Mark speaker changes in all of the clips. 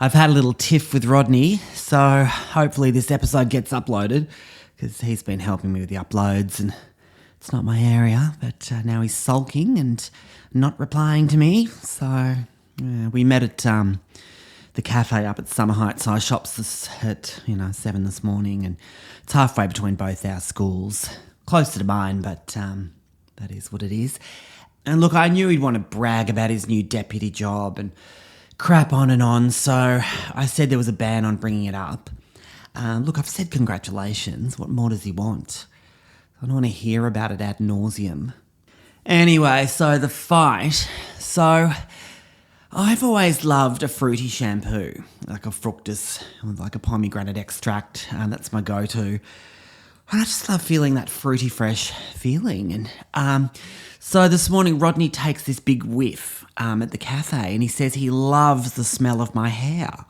Speaker 1: I've had a little tiff with Rodney, so hopefully this episode gets uploaded because he's been helping me with the uploads and it's not my area, but now he's sulking and not replying to me. So we met at the cafe up at Summer Heights High Shops at 7 this morning, and it's halfway between both our schools, closer to mine, but that is what it is. And look, I knew he'd want to brag about his new deputy job and crap on and on, so I said there was a ban on bringing it up. Look, I've said congratulations. What more does he want? I don't want to hear about it ad nauseum. Anyway, so the fight. So I've always loved a fruity shampoo, like a fructus, like a pomegranate extract. That's my go-to. And I just love feeling that fruity fresh feeling. And so this morning, Rodney takes this big whiff at the cafe and he says he loves the smell of my hair.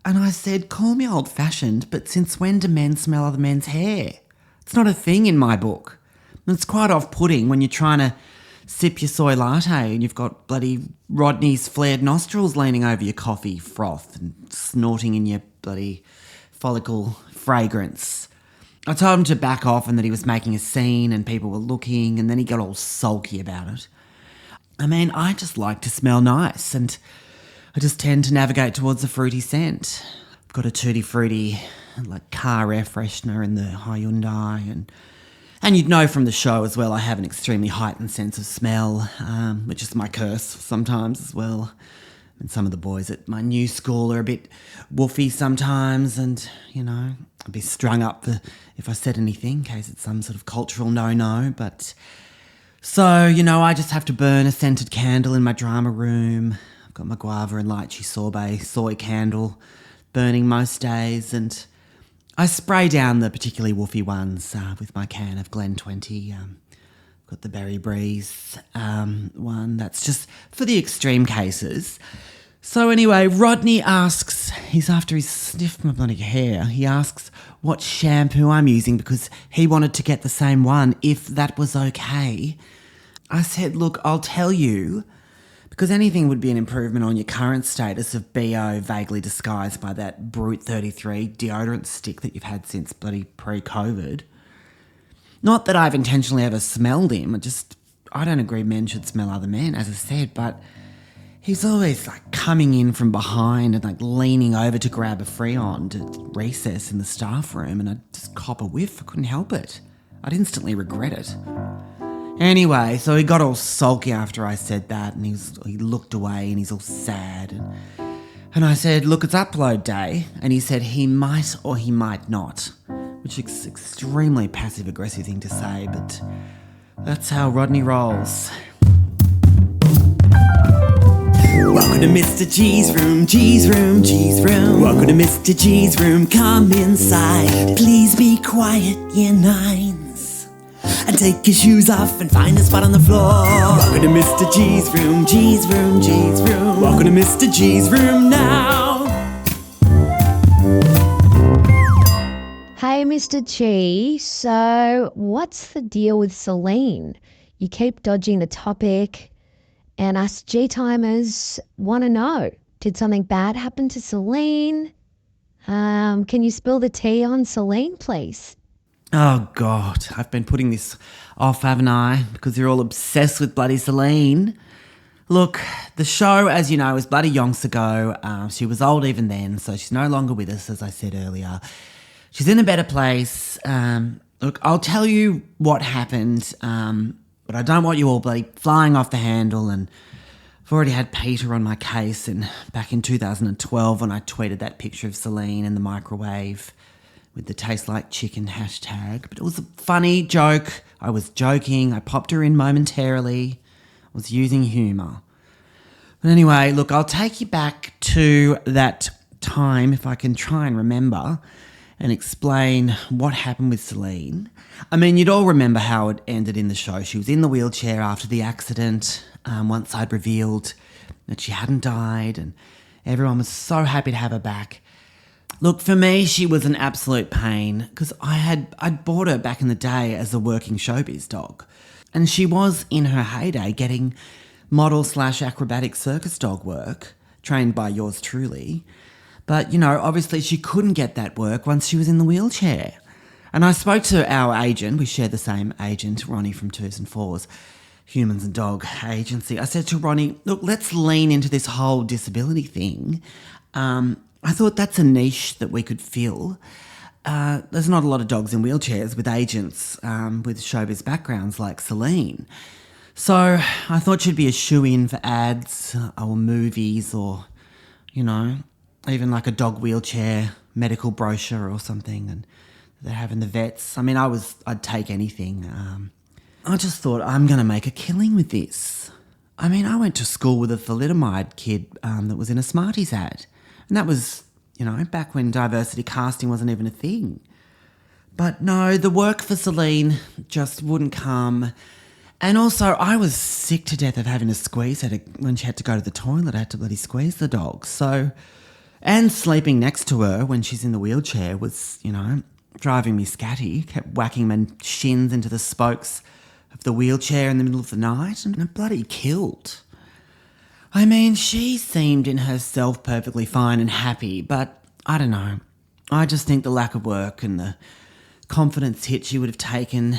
Speaker 1: And I said, call me old-fashioned, but since when do men smell other men's hair? It's not a thing in my book. And it's quite off-putting when you're trying to sip your soy latte and you've got bloody Rodney's flared nostrils leaning over your coffee froth and snorting in your bloody follicle fragrance. I told him to back off and that he was making a scene and people were looking, and then he got all sulky about it. I mean, I just like to smell nice and I just tend to navigate towards a fruity scent. I've got a tutti frutti like car air freshener in the Hyundai, and you'd know from the show as well I have an extremely heightened sense of smell, which is my curse sometimes as well. And some of the boys at my new school are a bit woofy sometimes, and I'd be strung up if I said anything in case it's some sort of cultural no-no. But so I just have to burn a scented candle in my drama room. I've got my guava and lychee sorbet soy candle burning most days, and I spray down the particularly woofy ones with my can of Glen 20. Got the Berry Breeze one. That's just for the extreme cases. So anyway, Rodney asks, after he's sniffed my bloody hair, he asks what shampoo I'm using because he wanted to get the same one if that was okay. I said, look, I'll tell you, because anything would be an improvement on your current status of BO vaguely disguised by that Brute 33 deodorant stick that you've had since bloody pre-COVID. Not that I've intentionally ever smelled him, I don't agree men should smell other men, as I said, but he's always like coming in from behind and like leaning over to grab a Freon at recess in the staff room, and I'd just cop a whiff. I couldn't help it. I'd instantly regret it. Anyway, so he got all sulky after I said that, and he looked away and he's all sad. And I said, look, it's upload day. And he said he might or he might not, which is an extremely passive-aggressive thing to say, but that's how Rodney rolls. Welcome to Mr. G's room, G's room, G's room. Welcome to Mr. G's room, come inside. Please be quiet, year nines. And take your shoes off and find a spot on the floor. Welcome to Mr. G's room, G's room, G's room. Welcome to Mr. G's room now.
Speaker 2: Hey, Mr. G. So, what's the deal with Celine? You keep dodging the topic, and us G-timers want to know. Did something bad happen to Celine? Can you spill the tea on Celine, please?
Speaker 1: Oh, God, I've been putting this off, haven't I? Because you're all obsessed with bloody Celine. Look, the show, as you know, was bloody yonks ago. She was old even then, so she's no longer with us, as I said earlier. She's in a better place. Look, I'll tell you what happened, but I don't want you all bloody flying off the handle, and I've already had Peter on my case, and back in 2012 when I tweeted that picture of Celine in the microwave with the taste like chicken hashtag. But it was a funny joke. I was joking. I popped her in momentarily. I was using humour. But anyway, look, I'll take you back to that time, if I can try and remember, and explain what happened with Celine. I mean, you'd all remember how it ended in the show. She was in the wheelchair after the accident, once I'd revealed that she hadn't died, and everyone was so happy to have her back. Look, for me, she was an absolute pain because I'd bought her back in the day as a working showbiz dog. And she was, in her heyday, getting model/acrobatic circus dog work, trained by yours truly. But, obviously she couldn't get that work once she was in the wheelchair. And I spoke to our agent. We share the same agent, Ronnie from Twos and Fours, Humans and Dog Agency. I said to Ronnie, look, let's lean into this whole disability thing. I thought that's a niche that we could fill. There's not a lot of dogs in wheelchairs with agents with showbiz backgrounds like Celine. So I thought she'd be a shoe-in for ads or movies or, even like a dog wheelchair medical brochure or something and they're having the vets. I mean, I'd take anything. I just thought, I'm going to make a killing with this. I mean, I went to school with a thalidomide kid that was in a Smarties ad. And that was, back when diversity casting wasn't even a thing. But no, the work for Celine just wouldn't come. And also, I was sick to death of having to squeeze her when she had to go to the toilet. I had to bloody squeeze the dog. So, and sleeping next to her when she's in the wheelchair was, driving me scatty. Kept whacking my shins into the spokes of the wheelchair in the middle of the night and it bloody killed. I mean, she seemed in herself perfectly fine and happy, but I don't know. I just think the lack of work and the confidence hit she would have taken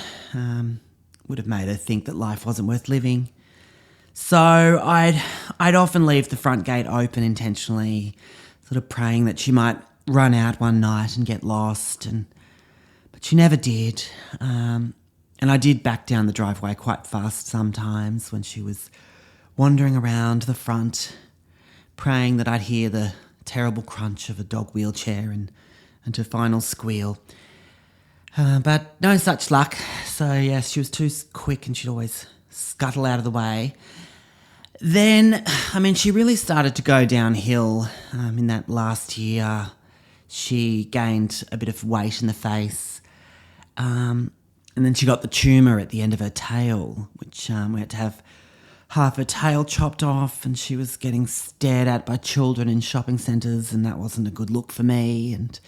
Speaker 1: would have made her think that life wasn't worth living. So I'd often leave the front gate open intentionally, sort of praying that she might run out one night and get lost, but she never did. And I did back down the driveway quite fast sometimes when she was wandering around the front, praying that I'd hear the terrible crunch of a dog wheelchair and her final squeal. But no such luck. So, yes, she was too quick and she'd always scuttle out of the way. Then, she really started to go downhill in that last year. She gained a bit of weight in the face. And then she got the tumour at the end of her tail, which we had to have half her tail chopped off, and she was getting stared at by children in shopping centres, and that wasn't a good look for me. And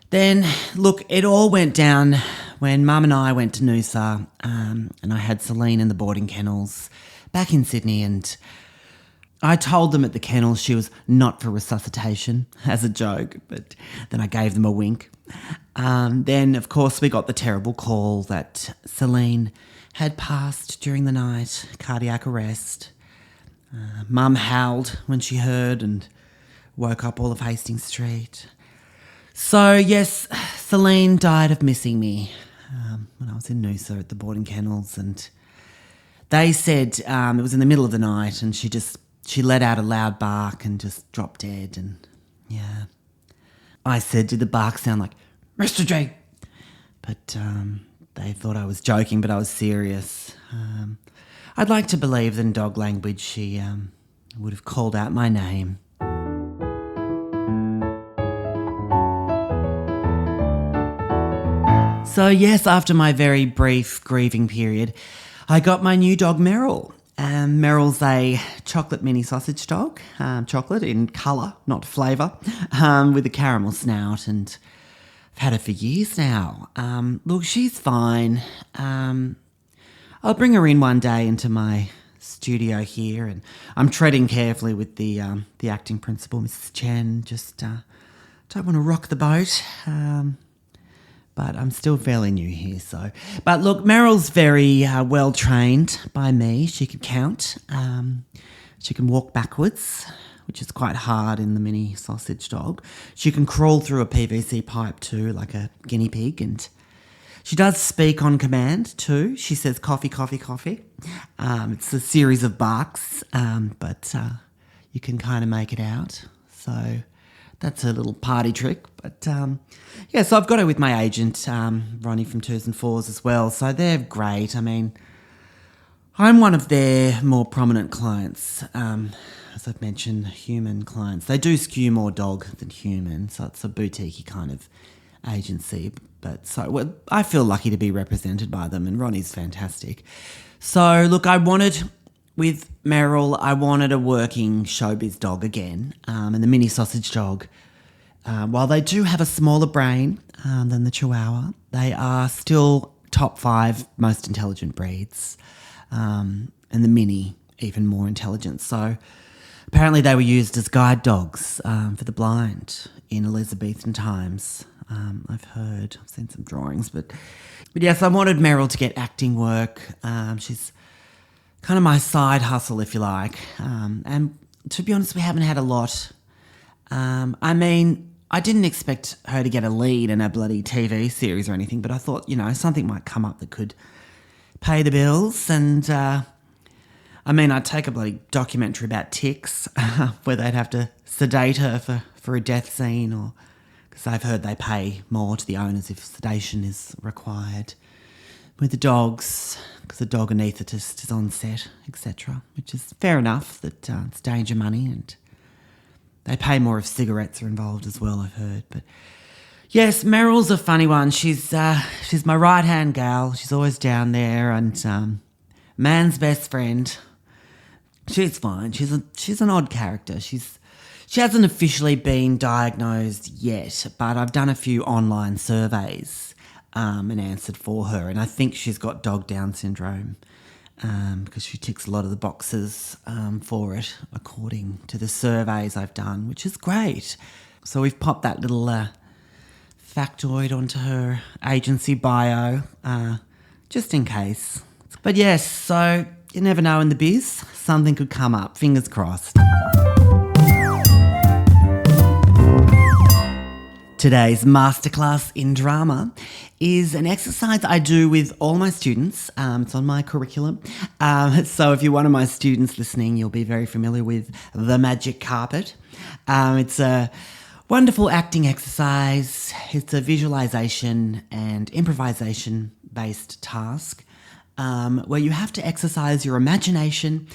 Speaker 1: then, look, it all went down when Mum and I went to Noosa, and I had Celine in the boarding kennels back in Sydney, and I told them at the kennels she was not for resuscitation as a joke, but then I gave them a wink. Then, of course, we got the terrible call that Celine had passed during the night, cardiac arrest. Mum howled when she heard and woke up all of Hastings Street. So, yes, Celine died of missing me when I was in Noosa at the boarding kennels, and they said it was in the middle of the night and she let out a loud bark and just dropped dead. And, yeah, I said, did the bark sound like, Mr. J? But they thought I was joking, but I was serious. I'd like to believe that in dog language she would have called out my name. So yes, after my very brief grieving period, I got my new dog Meryl. Meryl's a chocolate mini sausage dog, chocolate in colour, not flavour, with a caramel snout, and I've had her for years now. Look, she's fine. I'll bring her in one day into my studio here, and I'm treading carefully with the acting principal, Mrs. Chen. Just don't want to rock the boat. But I'm still fairly new here, so. But look, Meryl's very well trained by me. She can count. She can walk backwards, which is quite hard in the mini sausage dog. She can crawl through a PVC pipe too, like a guinea pig, and she does speak on command too. She says coffee, coffee, coffee. It's a series of barks, but you can kind of make it out. So that's a little party trick. But yeah, so I've got her with my agent, Rodney from Twos and Fours as well. So they're great. I mean, I'm one of their more prominent clients. As I've mentioned, human clients. They do skew more dog than human, so it's a boutique kind of agency. But so well, I feel lucky to be represented by them, and Ronnie's fantastic. So look, with Meryl, I wanted a working showbiz dog again, and the mini sausage dog, while they do have a smaller brain than the Chihuahua, they are still top 5 most intelligent breeds, and the mini even more intelligent. So Apparently they were used as guide dogs for the blind in Elizabethan times. I've seen some drawings, but yes, I wanted Meryl to get acting work. She's kind of my side hustle, if you like. And to be honest, we haven't had a lot. I didn't expect her to get a lead in a bloody TV series or anything, but I thought, something might come up that could pay the bills. And I'd take a bloody documentary about ticks where they'd have to sedate her for a death scene, or because I've heard they pay more to the owners if sedation is required. With the dogs, because the dog anaesthetist is on set, etc., which is fair enough that it's danger money, and they pay more if cigarettes are involved as well, I've heard. But yes, Meryl's a funny one. She's my right-hand gal. She's always down there, and man's best friend. She's fine. She's an odd character. She hasn't officially been diagnosed yet, but I've done a few online surveys and answered for her, and I think she's got dog Down syndrome because she ticks a lot of the boxes for it, according to the surveys I've done, which is great. So we've popped that little factoid onto her agency bio, just in case. But yes, so you never know in the biz, something could come up, fingers crossed. Today's masterclass in drama is an exercise I do with all my students. It's on my curriculum. So if you're one of my students listening, you'll be very familiar with the magic carpet. It's a wonderful acting exercise. It's a visualization and improvisation-based task where you have to exercise your imagination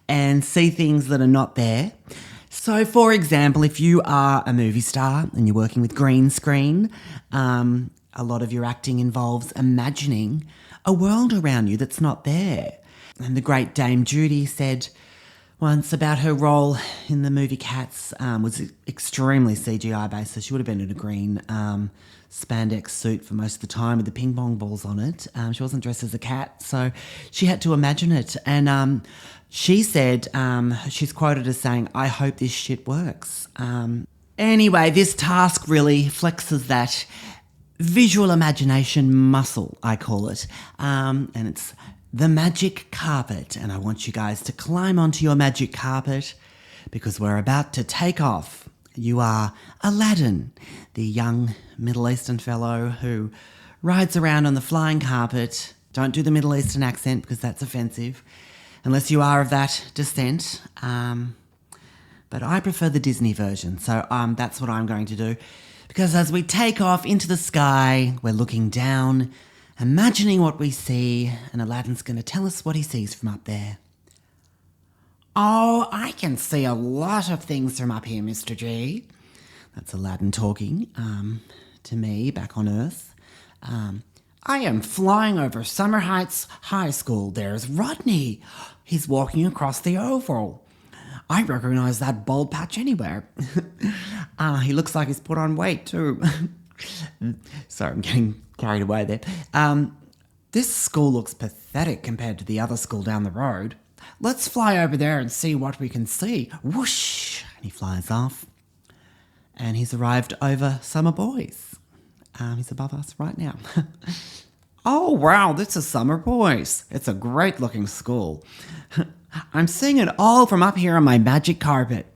Speaker 1: and see things that are not there. So, for example, if you are a movie star and you're working with green screen, a lot of your acting involves imagining a world around you that's not there. And the great Dame Judy said once about her role in the movie Cats was extremely CGI based, so she would have been in a green spandex suit for most of the time with the ping pong balls on it. She wasn't dressed as a cat, so she had to imagine it. And she said, she's quoted as saying, "I hope this shit works." Anyway, this task really flexes that visual imagination muscle, I call it. And it's the magic carpet. And I want you guys to climb onto your magic carpet because we're about to take off. You are Aladdin, the young Middle Eastern fellow who rides around on the flying carpet. Don't do the Middle Eastern accent because that's offensive, unless you are of that descent. But I prefer the Disney version, so that's what I'm going to do. Because as we take off into the sky, we're looking down, imagining what we see, and Aladdin's going to tell us what he sees from up there. "Oh, I can see a lot of things from up here, Mr. G." That's Aladdin talking to me back on Earth. "I am flying over Summer Heights High School. There's Rodney. He's walking across the oval. I recognise that bald patch anywhere. He looks like he's put on weight too." Sorry, I'm getting carried away there. "This school looks pathetic compared to the other school down the road. Let's fly over there and see what we can see." Whoosh! And he flies off. And he's arrived over Summer Boys. He's above us right now. "Oh, wow, this is Summer Boys. It's a great-looking school. I'm seeing it all from up here on my magic carpet.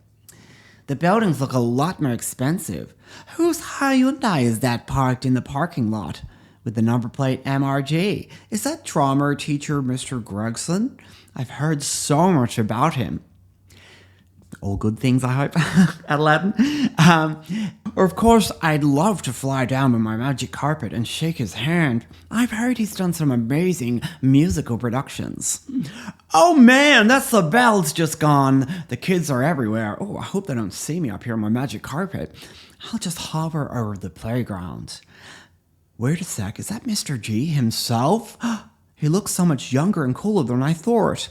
Speaker 1: The buildings look a lot more expensive. Whose Hyundai is that parked in the parking lot with the number plate MRG? Is that drama teacher Mr. Gregson? I've heard so much about him." All good things, I hope, at Aladdin. Or, of course, I'd love to fly down with my magic carpet and shake his hand. I've heard he's done some amazing musical productions. Oh, man, that's the bell's just gone. The kids are everywhere. Oh, I hope they don't see me up here on my magic carpet. I'll just hover over the playground. Wait a sec, is that Mr. G himself? He looks so much younger and cooler than I thought.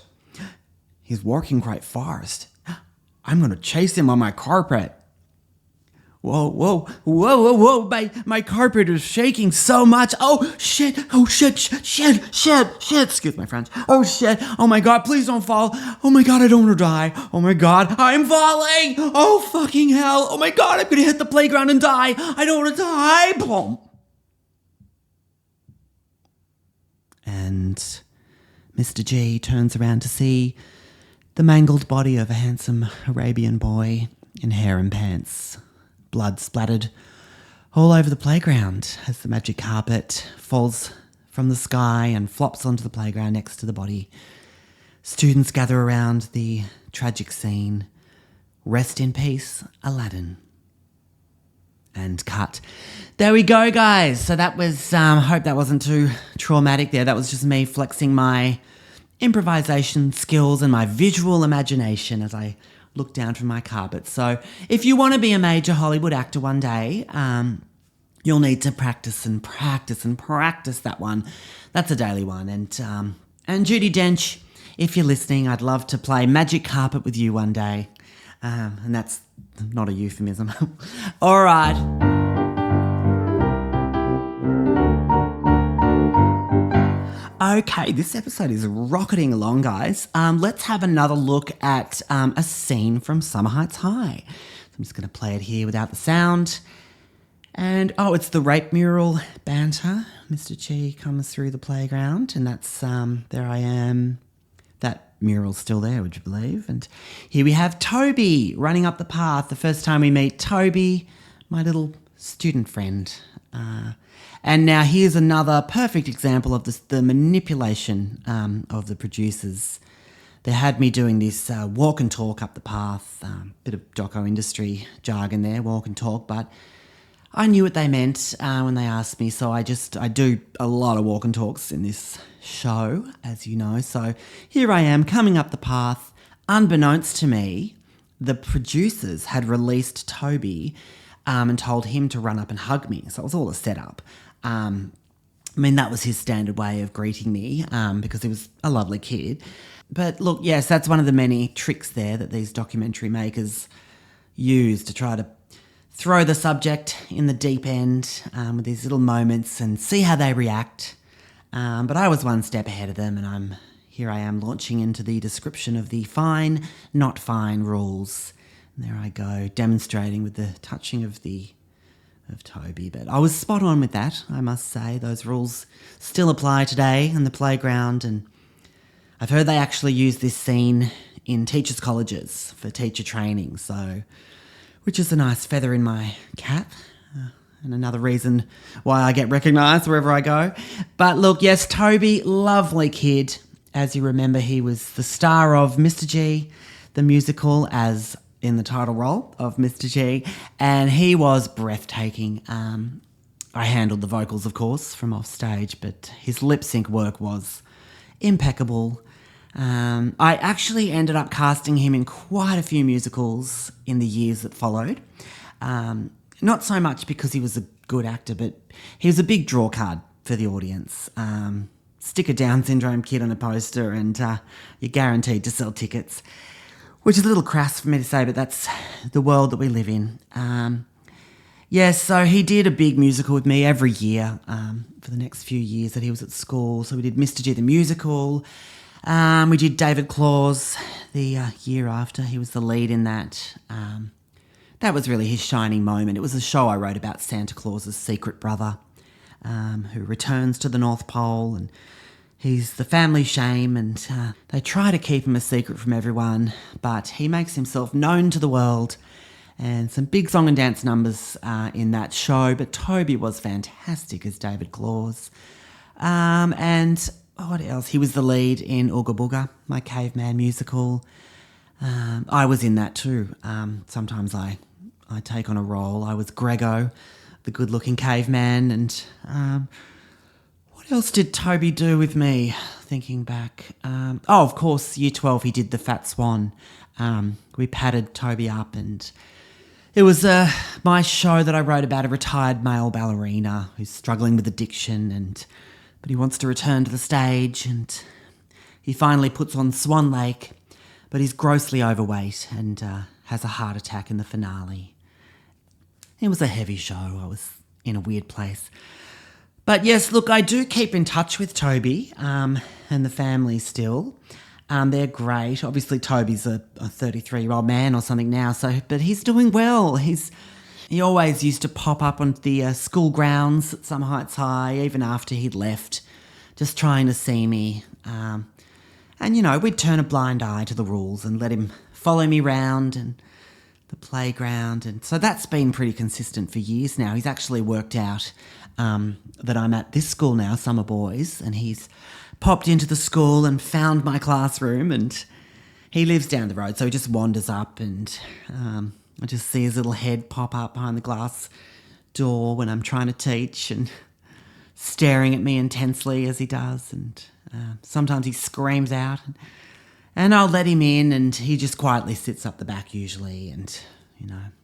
Speaker 1: He's walking quite fast. I'm going to chase him on my carpet. Whoa, whoa, whoa, whoa, whoa, my carpet is shaking so much. Oh, shit, excuse my French. Oh, shit, oh my God, please don't fall. Oh my God, I don't want to die. Oh my God, I'm falling. Oh, fucking hell. Oh my God, I'm going to hit the playground and die. I don't want to die. Boom. And Mr. G turns around to see the mangled body of a handsome Arabian boy in harem pants. Blood splattered all over the playground as the magic carpet falls from the sky and flops onto the playground next to the body. Students gather around the tragic scene. Rest in peace, Aladdin. And cut. There we go, guys. So that was, hope that wasn't too traumatic there. That was just me flexing my improvisation skills and my visual imagination as I look down from my carpet. So if you want to be a major Hollywood actor one day, you'll need to practice and practice and practice that one. That's a daily one. And Judi Dench, if you're listening, I'd love to play magic carpet with you one day. And that's not a euphemism. All right. Okay, this episode is rocketing along, guys. Let's have another look at a scene from Summer Heights High. I'm just going to play it here without the sound. And, it's the rape mural banter. Mr. Chi comes through the playground, and that's, there I am. That mural's still there, would you believe? And here we have Toby running up the path. The first time we meet Toby, my little student friend. And now here's another perfect example of the manipulation of the producers. They had me doing this walk and talk up the path, bit of doco industry jargon there, walk and talk, but I knew what they meant when they asked me, so I do a lot of walk and talks in this show, as you know. So here I am coming up the path. Unbeknownst to me, the producers had released Toby and told him to run up and hug me. So it was all a setup. That was his standard way of greeting me because he was a lovely kid. But look, yes, that's one of the many tricks there that these documentary makers use to try to throw the subject in the deep end with these little moments and see how they react. But I was one step ahead of them, and here I am launching into the description of the fine, not fine rules. And there I go, demonstrating with the touching of Toby. But I was spot on with that, I must say. Those rules still apply today in the playground, and I've heard they actually use this scene in teachers' colleges for teacher training, which is a nice feather in my cap. And another reason why I get recognised wherever I go. But look, yes, Toby, lovely kid. As you remember, he was the star of Mr. G, the musical, as in the title role of Mr. G, and he was breathtaking. I handled the vocals, of course, from off stage, but his lip sync work was impeccable. I actually ended up casting him in quite a few musicals in the years that followed. Not so much because he was a good actor, but he was a big draw card for the audience. Stick a Down syndrome kid on a poster and you're guaranteed to sell tickets, which is a little crass for me to say, but that's the world that we live in. So he did a big musical with me every year for the next few years that he was at school. So we did Mr. G the musical. We did David Claus the year after. He was the lead in that. That was really his shining moment. It was a show I wrote about Santa Claus's secret brother who returns to the North Pole, and he's the family shame, and they try to keep him a secret from everyone, but he makes himself known to the world, and some big song and dance numbers in that show. But Toby was fantastic as David Claus. And what else? He was the lead in Ooga Booga, my caveman musical. I was in that too. Sometimes I take on a role. I was Grego, the good-looking caveman. And what else did Toby do with me? Thinking back. Of course, Year 12, he did The Fat Swan. We padded Toby up, and it was my show that I wrote about a retired male ballerina who's struggling with addiction, but he wants to return to the stage, and he finally puts on Swan Lake, but he's grossly overweight and has a heart attack in the finale. it was a heavy show. I was in a weird place. But yes, look, I do keep in touch with Toby and the family still. They're great. Obviously, Toby's a 33-year-old man or something now, but he's doing well. He always used to pop up on the school grounds at Summer Heights High, even after he'd left, just trying to see me. And, we'd turn a blind eye to the rules and let him follow me round and the playground. And so that's been pretty consistent for years now. He's actually worked out that I'm at this school now, Summer Boys, and he's popped into the school and found my classroom, and he lives down the road, so he just wanders up, and I just see his little head pop up behind the glass door when I'm trying to teach and staring at me intensely as he does, and sometimes he screams out, and I'll let him in, and he just quietly sits up the back usually, and,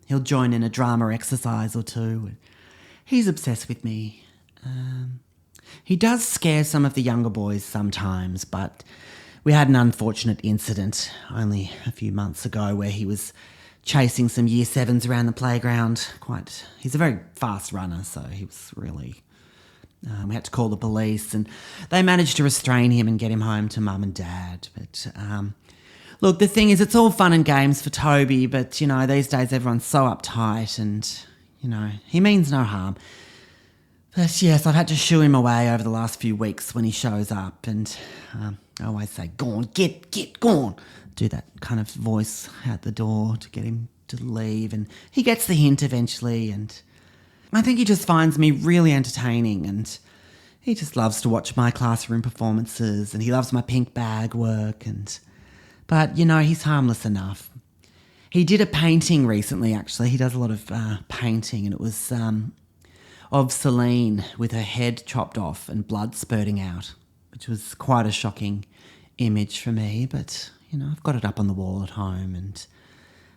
Speaker 1: he'll join in a drama exercise or two, and he's obsessed with me. He does scare some of the younger boys sometimes, but we had an unfortunate incident only a few months ago where he was chasing some year 7s around the playground. He's a very fast runner, so he was really... we had to call the police, and they managed to restrain him and get him home to mum and dad. But look, the thing is, it's all fun and games for Toby, but, these days everyone's so uptight and, he means no harm. But yes, I've had to shoo him away over the last few weeks when he shows up, and I always say, go on, get, go on. Do that kind of voice at the door to get him to leave, and he gets the hint eventually, and I think he just finds me really entertaining, and he just loves to watch my classroom performances, and he loves my pink bag work, but he's harmless enough. He did a painting recently, actually. He does a lot of painting, and it was of Celine with her head chopped off and blood spurting out, which was quite a shocking image for me, but, I've got it up on the wall at home, and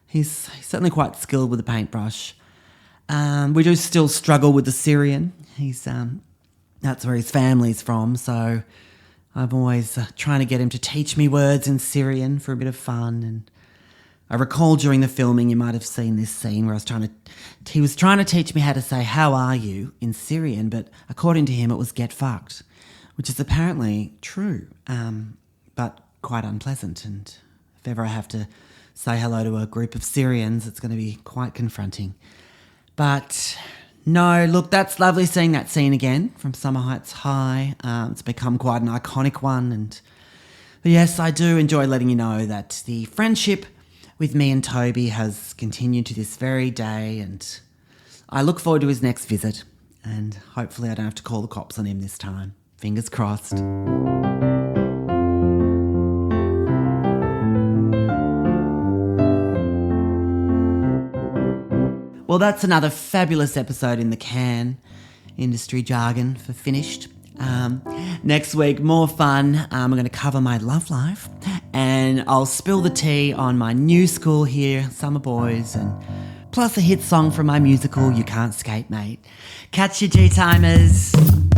Speaker 1: he's certainly quite skilled with a paintbrush. We do still struggle with the Syrian. That's where his family's from, so I'm always trying to get him to teach me words in Syrian for a bit of fun. And I recall during the filming, you might have seen this scene where he was trying to teach me how to say "how are you" in Syrian, but according to him it was "get fucked," which is apparently true, but quite unpleasant. And if ever I have to say hello to a group of Syrians, it's going to be quite confronting. But no, look, that's lovely seeing that scene again from Summer Heights High. It's become quite an iconic one. But yes, I do enjoy letting you know that the friendship with me and Toby has continued to this very day, and I look forward to his next visit, and hopefully I don't have to call the cops on him this time. Fingers crossed. Well, that's another fabulous episode in the can. Industry jargon for finished. Next week, more fun. I'm going to cover my love life, and I'll spill the tea on my new school here, Summer Boys, and plus a hit song from my musical, You Can't Skate, Mate. Catch your G-timers.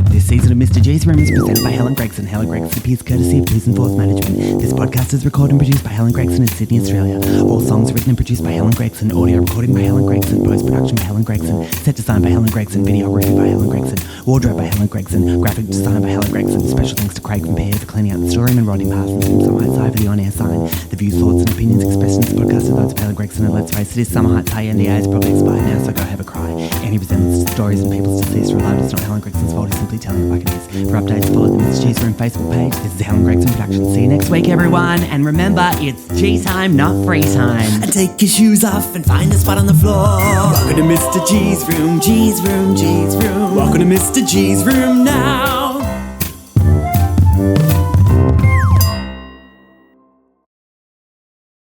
Speaker 1: This season of Mr. G's Room is presented by Helen Gregson. Helen Gregson appears courtesy of Twos and Fours Management. This podcast is recorded and produced by Helen Gregson in Sydney, Australia. All songs written and produced by Helen Gregson. Audio recording by Helen Gregson. Post-production by Helen Gregson. Set design by Helen Gregson. Videography by Helen Gregson. Wardrobe by Helen Gregson. Graphic design by Helen Gregson. Special thanks to Craig from Pear for cleaning out the storeroom and Rodney Parsons from Summer Heights High for the on-air sign. The views, thoughts and opinions expressed in this podcast are those of Helen Gregson, and let's face it, is Summer Heights High, and the A is probably expired now, so go have a cry. Any resemblance to stories and people's deceased or alive, it's not Helen Gregson's fault, it's simply telling it like it is. For updates, follow the Mr. G's Room Facebook page. This is Helen Gregson Productions. See you next week, everyone, and remember, it's G time, not free time.
Speaker 3: And take your shoes off and find a spot on the floor. Welcome to Mr. G's Room, G's Room, G's Room. Welcome to Mr. G's Room now.